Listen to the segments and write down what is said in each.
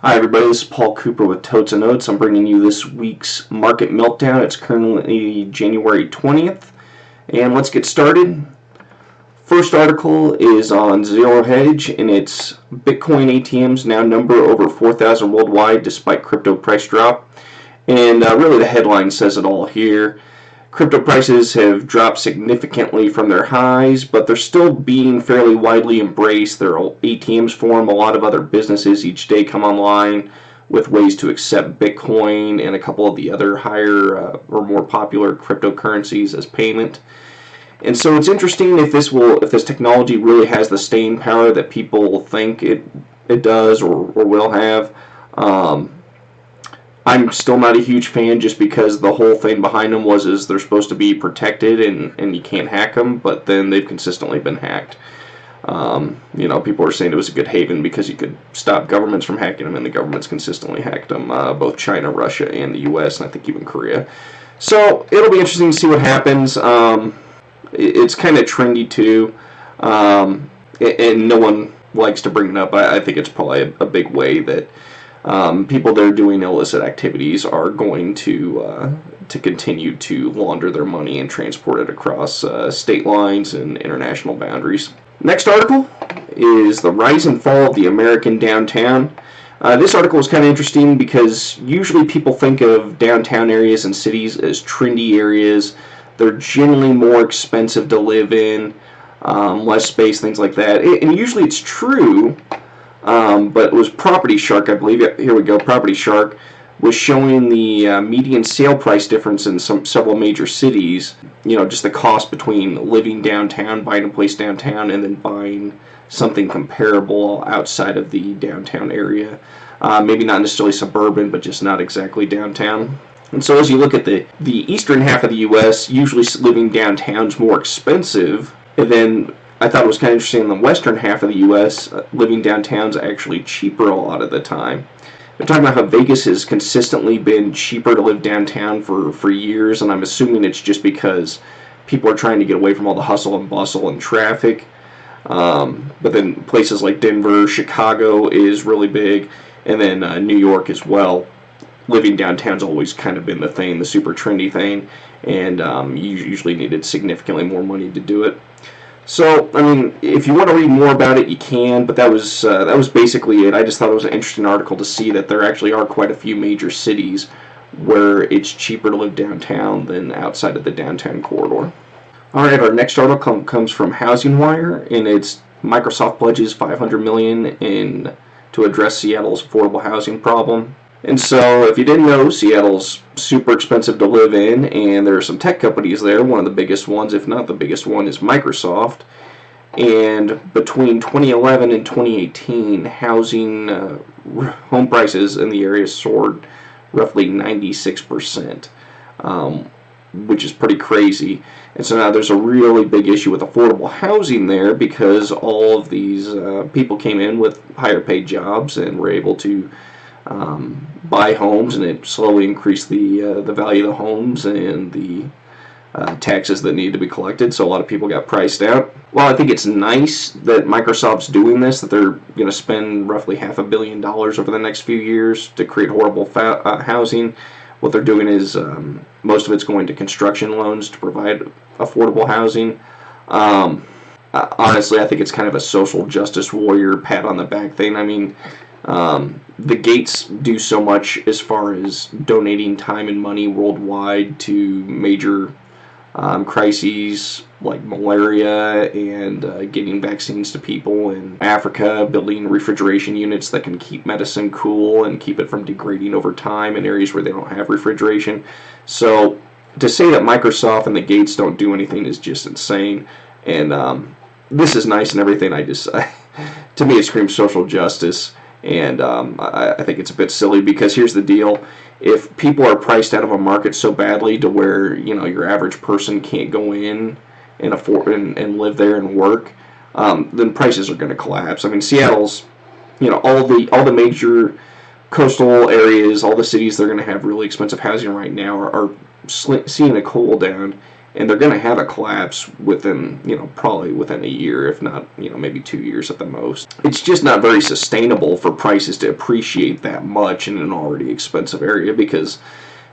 Hi everybody, this is Paul Cooper with Totes and Notes. I'm bringing you this week's market meltdown. It's currently January 20th, and let's get started. First article is on Zillow Hedge, and it's Bitcoin ATMs now number over 4,000 worldwide despite crypto price drop. And really the headline says it all here. Crypto prices have dropped significantly from their highs, but they're still being fairly widely embraced. There are ATMs form. A lot of other businesses each day come online with ways to accept Bitcoin and a couple of the other higher or more popular cryptocurrencies as payment. And so it's interesting if this technology really has the staying power that people think it does or will have. I'm still not a huge fan just because the whole thing behind them is they're supposed to be protected and you can't hack them, but then they've consistently been hacked. People are saying it was a good haven because you could stop governments from hacking them, and the governments consistently hacked them, both China, Russia, and the U.S., and I think even Korea. So it'll be interesting to see what happens. It's kind of trendy too, and no one likes to bring it up. I think it's probably a big way that people that are doing illicit activities are going to continue to launder their money and transport it across state lines and international boundaries. Next article is the rise and fall of the American downtown. This article is kind of interesting because usually people think of downtown areas and cities as trendy areas. They're generally more expensive to live in, less space, things like that. And usually it's true. But it was Property Shark, I believe. Here we go. Property Shark was showing the median sale price difference in several major cities. Just the cost between living downtown, buying a place downtown, and then buying something comparable outside of the downtown area. Maybe not necessarily suburban, but just not exactly downtown. And so as you look at the eastern half of the U.S., usually living downtown's more expensive, and then I thought it was kind of interesting in the western half of the U.S., living downtown's actually cheaper a lot of the time. They're talking about how Vegas has consistently been cheaper to live downtown for years, and I'm assuming it's just because people are trying to get away from all the hustle and bustle and traffic. But then places like Denver, Chicago is really big, and then New York as well. Living downtown's always kind of been the thing, the super trendy thing, and you usually needed significantly more money to do it. So, I mean, if you want to read more about it, you can, but that was basically it. I just thought it was an interesting article to see that there actually are quite a few major cities where it's cheaper to live downtown than outside of the downtown corridor. All right, our next article comes from Housing Wire, and it's Microsoft pledges $500 million to address Seattle's affordable housing problem. And so, if you didn't know, Seattle's super expensive to live in, and there are some tech companies there. One of the biggest ones, if not the biggest one, is Microsoft. And between 2011 and 2018, home prices in the area soared roughly 96%, which is pretty crazy. And so now there's a really big issue with affordable housing there because all of these people came in with higher paid jobs and were able to buy homes, and it slowly increased the value of the homes and the taxes that need to be collected. So a lot of people got priced out. Well, I think it's nice that Microsoft's doing this, that they're going to spend roughly $500 million over the next few years to create horrible housing. What they're doing is most of it's going to construction loans to provide affordable housing. Honestly, I think it's kind of a social justice warrior pat on the back thing. I mean, the Gates do so much as far as donating time and money worldwide to major crises like malaria and getting vaccines to people in Africa, building refrigeration units that can keep medicine cool and keep it from degrading over time in areas where they don't have refrigeration. So to say that Microsoft and the Gates don't do anything is just insane. And this is nice and everything. To me, it screams social justice. And I think it's a bit silly because here's the deal. If people are priced out of a market so badly to where, your average person can't go in and afford and live there and work, then prices are going to collapse. I mean, Seattle's, all the major coastal areas, all the cities that are going to have really expensive housing right now are seeing a cool down. and they're going to have a collapse within, probably within a year, if not, maybe 2 years at the most. It's just not very sustainable for prices to appreciate that much in an already expensive area, because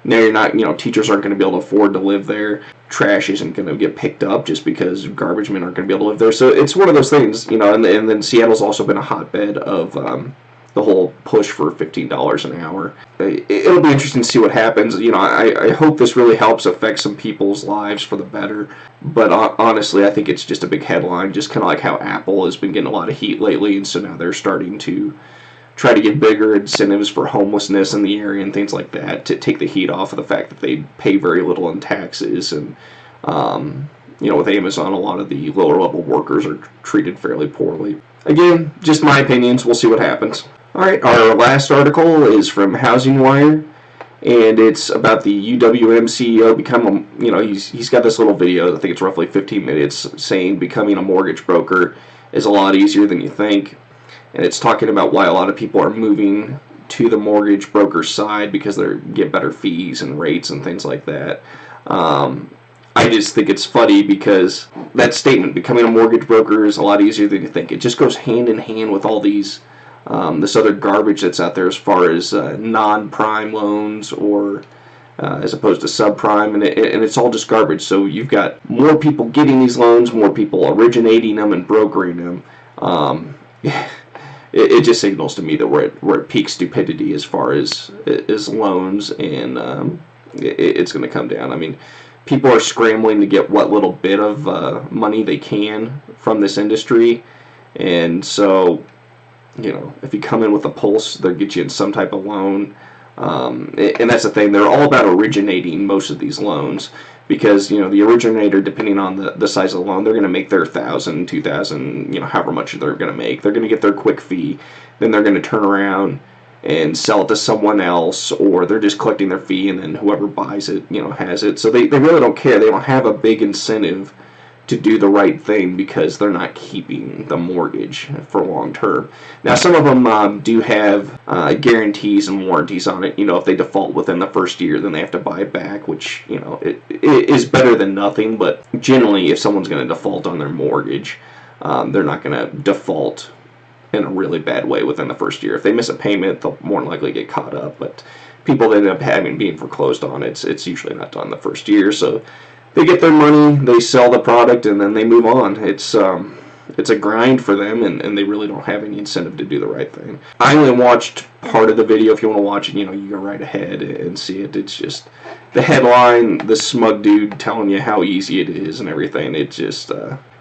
now you're not, teachers aren't going to be able to afford to live there. Trash isn't going to get picked up just because garbage men aren't going to be able to live there. So it's one of those things, and then Seattle's also been a hotbed of the whole push for $15 an hour. It'll be interesting to see what happens. I hope this really helps affect some people's lives for the better. But honestly, I think it's just a big headline, just kind of like how Apple has been getting a lot of heat lately, and so now they're starting to try to get bigger incentives for homelessness in the area and things like that to take the heat off of the fact that they pay very little in taxes. And with Amazon, a lot of the lower level workers are treated fairly poorly. Again, just my opinions. We'll see what happens. All right, our last article is from Housing Wire, and it's about the UWM CEO he's got this little video, I think it's roughly 15 minutes, saying becoming a mortgage broker is a lot easier than you think. And it's talking about why a lot of people are moving to the mortgage broker side because they get better fees and rates and things like that. I just think it's funny because that statement, becoming a mortgage broker is a lot easier than you think, it just goes hand in hand with all these this other garbage that's out there as far as non-prime loans or as opposed to subprime, and it's all just garbage. So you've got more people getting these loans, more people originating them and brokering them. It just signals to me that we're at peak stupidity as far as loans, and it's going to come down. I mean, people are scrambling to get what little bit of money they can from this industry, and so if you come in with a pulse, they'll get you in some type of loan. And that's the thing, they're all about originating most of these loans, because the originator, depending on the size of the loan, they're going to make their $1,000, $2,000, however much they're going to make. They're going to get their quick fee, then they're going to turn around and sell it to someone else, or they're just collecting their fee, and then whoever buys it has it. So they really don't care. They don't have a big incentive to do the right thing because they're not keeping the mortgage for long term. Now, some of them do have guarantees and warranties on it. If they default within the first year, then they have to buy it back, which it is better than nothing. But generally, if someone's going to default on their mortgage, they're not going to default in a really bad way within the first year. If they miss a payment, they'll more than likely get caught up. But people that end up being foreclosed on, it's usually not done the first year. So they get their money, they sell the product, and then they move on. It's a grind for them, and they really don't have any incentive to do the right thing. I only watched part of the video. If you want to watch it, you go right ahead and see it. It's just the headline, the smug dude telling you how easy it is and everything. It just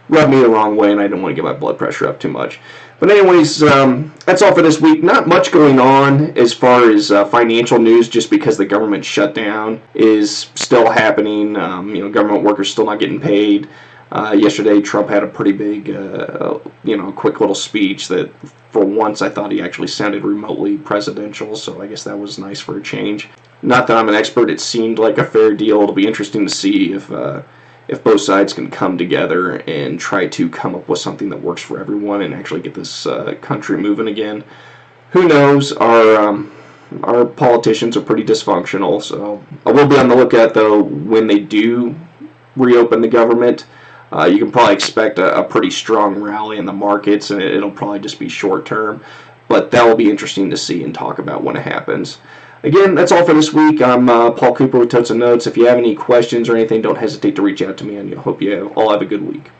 rubbed me the wrong way, and I didn't want to get my blood pressure up too much. But anyways, that's all for this week. Not much going on as far as financial news, just because the government shutdown is still happening. Government workers still not getting paid. Yesterday, Trump had a pretty big, quick little speech that, for once, I thought he actually sounded remotely presidential, so I guess that was nice for a change. Not that I'm an expert, it seemed like a fair deal. It'll be interesting to see if both sides can come together and try to come up with something that works for everyone and actually get this country moving again. Who knows? Our politicians are pretty dysfunctional, so I will be on the lookout, though, when they do reopen the government. You can probably expect a pretty strong rally in the markets, and it'll probably just be short term, but that will be interesting to see and talk about when it happens. Again, that's all for this week. I'm Paul Cooper with Totes and Notes. If you have any questions or anything, don't hesitate to reach out to me, and I hope you all have a good week.